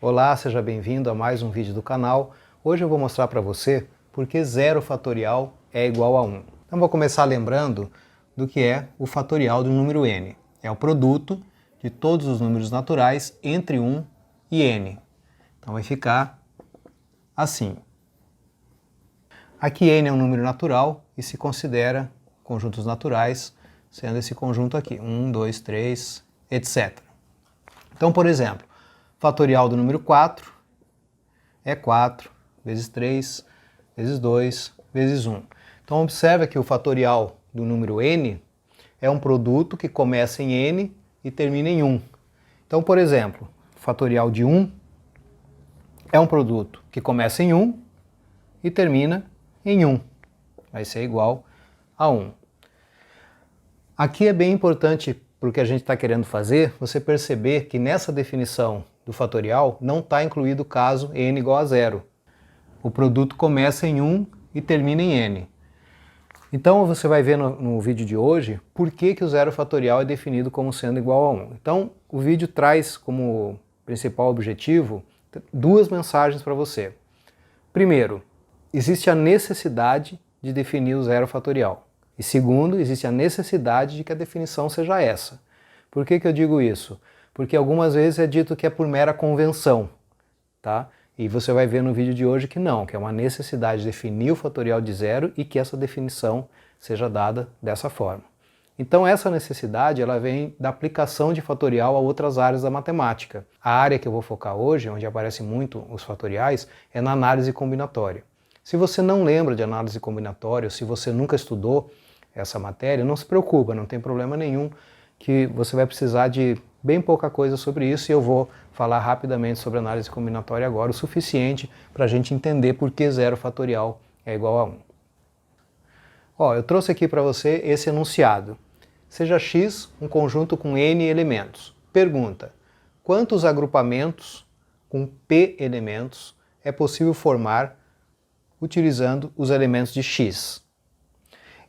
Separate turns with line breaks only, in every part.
Olá, seja bem-vindo a mais um vídeo do canal. Hoje eu vou mostrar para você por que zero fatorial é igual a 1. Então vou começar lembrando do que é o fatorial do número n. É o produto de todos os números naturais entre 1 e n. Então vai ficar assim. Aqui n é um número natural e se considera conjuntos naturais, sendo esse conjunto aqui, 1, 2, 3, etc. Então, por exemplo, fatorial do número 4 é 4 vezes 3 vezes 2 vezes 1. Então observa que o fatorial do número n é um produto que começa em n e termina em 1. Então, por exemplo, o fatorial de 1 é um produto que começa em 1 e termina em 1. Vai ser igual a 1. Aqui é bem importante para o que a gente está querendo fazer, você perceber que nessa definição do fatorial não está incluído o caso n igual a 0. O produto começa em 1 e termina em n. Então você vai ver no vídeo de hoje por que o zero fatorial é definido como sendo igual a 1. Então o vídeo traz como principal objetivo duas mensagens para você. Primeiro, existe a necessidade de definir o zero fatorial. E segundo, existe a necessidade de que a definição seja essa. Por que eu digo isso? Porque algumas vezes é dito que é por mera convenção, tá? E você vai ver no vídeo de hoje que não, que é uma necessidade de definir o fatorial de zero e que essa definição seja dada dessa forma. Então essa necessidade ela vem da aplicação de fatorial a outras áreas da matemática. A área que eu vou focar hoje, onde aparecem muito os fatoriais, é na análise combinatória. Se você não lembra de análise combinatória, ou se você nunca estudou essa matéria, não se preocupa, não tem problema nenhum, que você vai precisar de bem pouca coisa sobre isso e eu vou falar rapidamente sobre análise combinatória agora, o suficiente para a gente entender por que zero fatorial é igual a 1. Ó, eu trouxe aqui para você esse enunciado. Seja X um conjunto com N elementos. Pergunta: quantos agrupamentos com P elementos é possível formar utilizando os elementos de X?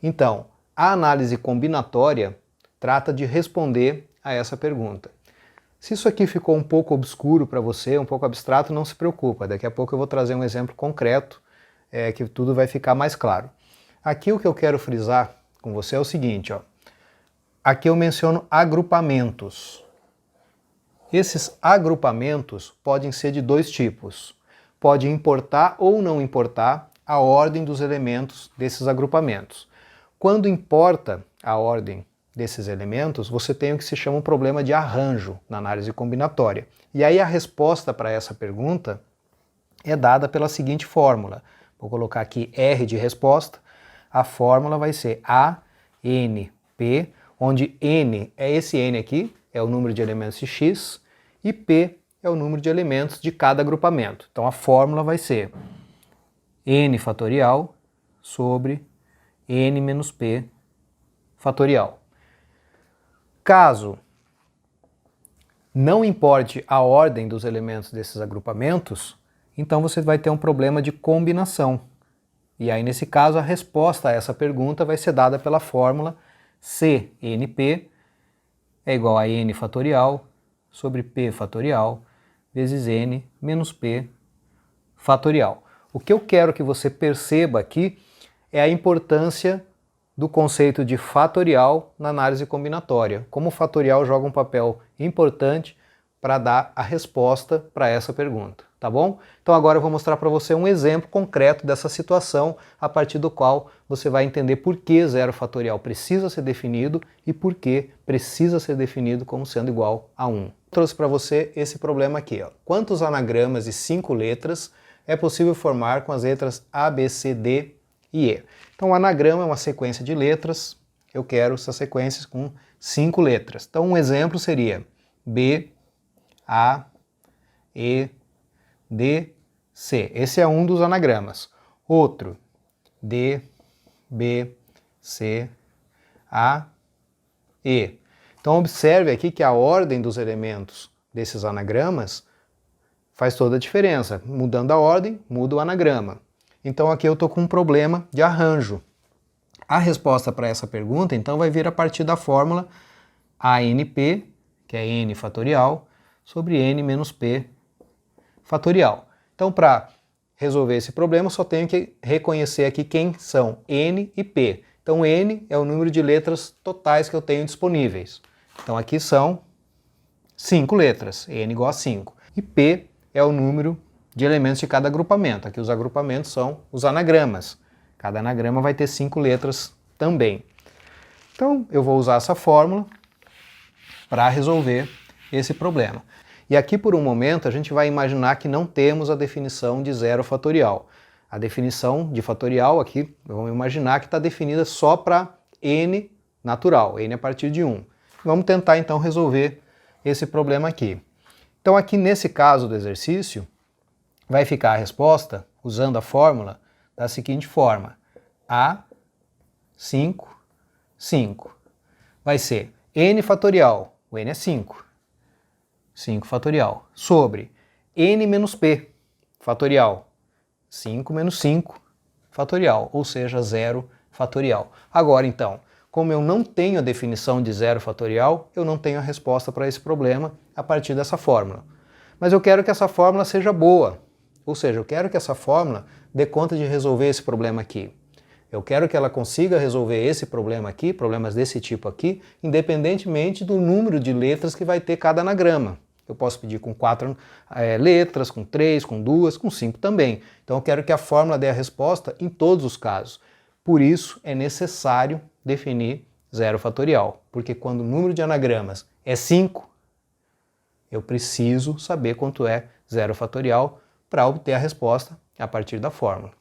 Então, a análise combinatória trata de responder a essa pergunta. Se isso aqui ficou um pouco obscuro para você, um pouco abstrato, não se preocupa. Daqui a pouco eu vou trazer um exemplo concreto que tudo vai ficar mais claro. Aqui o que eu quero frisar com você é o seguinte, ó. Aqui eu menciono agrupamentos. Esses agrupamentos podem ser de dois tipos. Pode importar ou não importar a ordem dos elementos desses agrupamentos. Quando importa a ordem desses elementos, você tem o que se chama um problema de arranjo na análise combinatória. E aí a resposta para essa pergunta é dada pela seguinte fórmula. Vou colocar aqui R de resposta. A fórmula vai ser ANP, onde N é esse N aqui, é o número de elementos de X, e P é o número de elementos de cada agrupamento. Então a fórmula vai ser N fatorial sobre N menos P fatorial. Caso não importe a ordem dos elementos desses agrupamentos, então você vai ter um problema de combinação. E aí, nesse caso, a resposta a essa pergunta vai ser dada pela fórmula CNP é igual a N fatorial sobre P fatorial vezes N menos P fatorial. O que eu quero que você perceba aqui é a importância do conceito de fatorial na análise combinatória. Como o fatorial joga um papel importante para dar a resposta para essa pergunta, tá bom? Então agora eu vou mostrar para você um exemplo concreto dessa situação, a partir do qual você vai entender por que zero fatorial precisa ser definido e por que precisa ser definido como sendo igual a 1. Trouxe para você esse problema aqui, ó. Quantos anagramas de 5 letras é possível formar com as letras A, B, C, D e E? Então o anagrama é uma sequência de letras, eu quero essas sequências com 5 letras. Então um exemplo seria B, A, E, D, C. Esse é um dos anagramas. Outro, D, B, C, A, E. Então observe aqui que a ordem dos elementos desses anagramas faz toda a diferença. Mudando a ordem, muda o anagrama. Então aqui eu estou com um problema de arranjo. A resposta para essa pergunta, então, vai vir a partir da fórmula ANP, que é N fatorial, sobre N menos P fatorial. Então, para resolver esse problema, eu só tenho que reconhecer aqui quem são n e p. Então, n é o número de letras totais que eu tenho disponíveis. Então, aqui são 5 letras, n igual a 5. E p é o número de elementos de cada agrupamento. Aqui os agrupamentos são os anagramas. Cada anagrama vai ter 5 letras também. Então, eu vou usar essa fórmula para resolver esse problema. E aqui, por um momento, a gente vai imaginar que não temos a definição de zero fatorial. A definição de fatorial aqui, vamos imaginar que está definida só para n natural, n a partir de 1. Vamos tentar, então, resolver esse problema aqui. Então, aqui nesse caso do exercício, vai ficar a resposta, usando a fórmula, da seguinte forma. A, 5, 5. Vai ser n fatorial, o n é 5. 5 fatorial, sobre n menos p fatorial, 5 menos 5 fatorial, ou seja, 0 fatorial. Agora, então, como eu não tenho a definição de 0 fatorial, eu não tenho a resposta para esse problema a partir dessa fórmula. Mas eu quero que essa fórmula seja boa, ou seja, eu quero que essa fórmula dê conta de resolver esse problema aqui. Eu quero que ela consiga resolver esse problema aqui, problemas desse tipo aqui, independentemente do número de letras que vai ter cada anagrama. Eu posso pedir com 4 letras, com 3, com 2, com 5 também. Então eu quero que a fórmula dê a resposta em todos os casos. Por isso é necessário definir zero fatorial, porque quando o número de anagramas é 5, eu preciso saber quanto é zero fatorial para obter a resposta a partir da fórmula.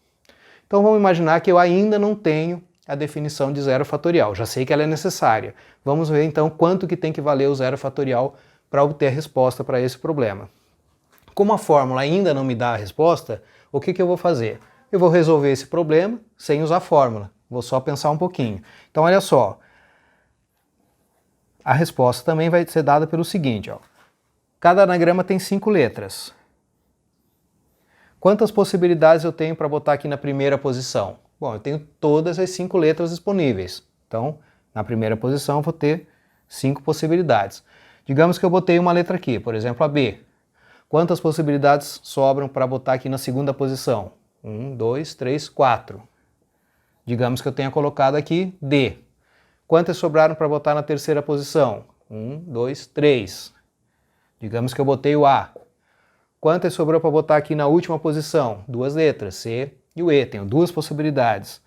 Então vamos imaginar que eu ainda não tenho a definição de zero fatorial, já sei que ela é necessária. Vamos ver então quanto que tem que valer o zero fatorial para obter a resposta para esse problema. Como a fórmula ainda não me dá a resposta, o que eu vou fazer? Eu vou resolver esse problema sem usar a fórmula, vou só pensar um pouquinho. Então olha só, a resposta também vai ser dada pelo seguinte, ó. Cada anagrama tem 5 letras. Quantas possibilidades eu tenho para botar aqui na primeira posição? Bom, eu tenho todas as 5 letras disponíveis. Então, na primeira posição eu vou ter 5 possibilidades. Digamos que eu botei uma letra aqui, por exemplo, a B. Quantas possibilidades sobram para botar aqui na segunda posição? 1, 2, 3, 4. Digamos que eu tenha colocado aqui D. Quantas sobraram para botar na terceira posição? 1, 2, 3. Digamos que eu botei o A. Quantas sobrou para botar aqui na última posição? 2 letras, C e o E. Tenho 2 possibilidades.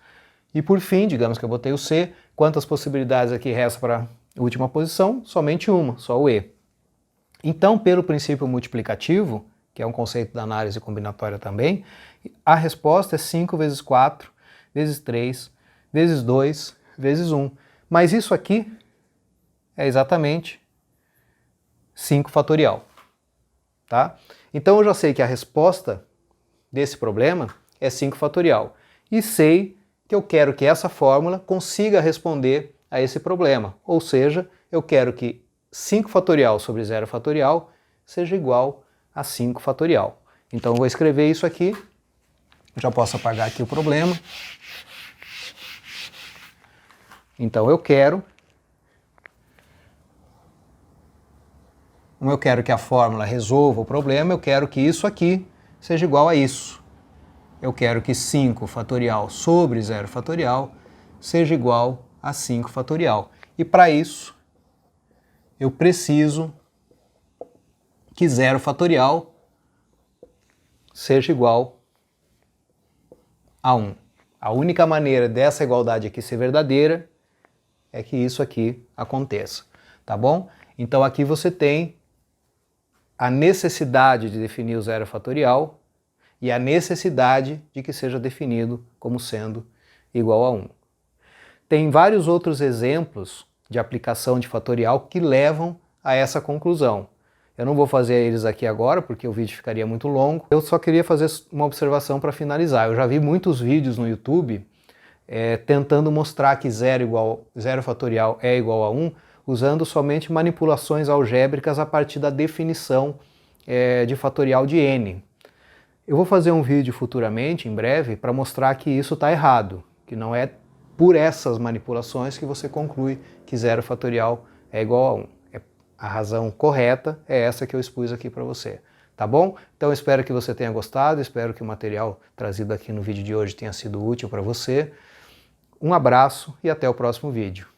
E por fim, digamos que eu botei o C. Quantas possibilidades aqui restam para a última posição? Somente uma, só o E. Então, pelo princípio multiplicativo, que é um conceito da análise combinatória também, a resposta é 5 vezes 4, vezes 3, vezes 2, vezes 1. Mas isso aqui é exatamente 5 fatorial. Tá? Então eu já sei que a resposta desse problema é 5 fatorial. E sei que eu quero que essa fórmula consiga responder a esse problema. Ou seja, eu quero que 5 fatorial sobre 0 fatorial seja igual a 5 fatorial. Então eu vou escrever isso aqui. Já posso apagar aqui o problema. Então como eu quero que a fórmula resolva o problema, eu quero que isso aqui seja igual a isso. Eu quero que 5 fatorial sobre 0 fatorial seja igual a 5 fatorial. E para isso, eu preciso que 0 fatorial seja igual a 1. A única maneira dessa igualdade aqui ser verdadeira é que isso aqui aconteça, tá bom? Então aqui você tem a necessidade de definir o zero fatorial e a necessidade de que seja definido como sendo igual a 1. Tem vários outros exemplos de aplicação de fatorial que levam a essa conclusão. Eu não vou fazer eles aqui agora porque o vídeo ficaria muito longo. Eu só queria fazer uma observação para finalizar. Eu já vi muitos vídeos no YouTube tentando mostrar que zero fatorial é igual a 1, usando somente manipulações algébricas a partir da definição de fatorial de n. Eu vou fazer um vídeo futuramente, em breve, para mostrar que isso está errado, que não é por essas manipulações que você conclui que zero fatorial é igual a 1. A razão correta é essa que eu expus aqui para você. tá bom? Então espero que você tenha gostado, espero que o material trazido aqui no vídeo de hoje tenha sido útil para você. Um abraço e até o próximo vídeo.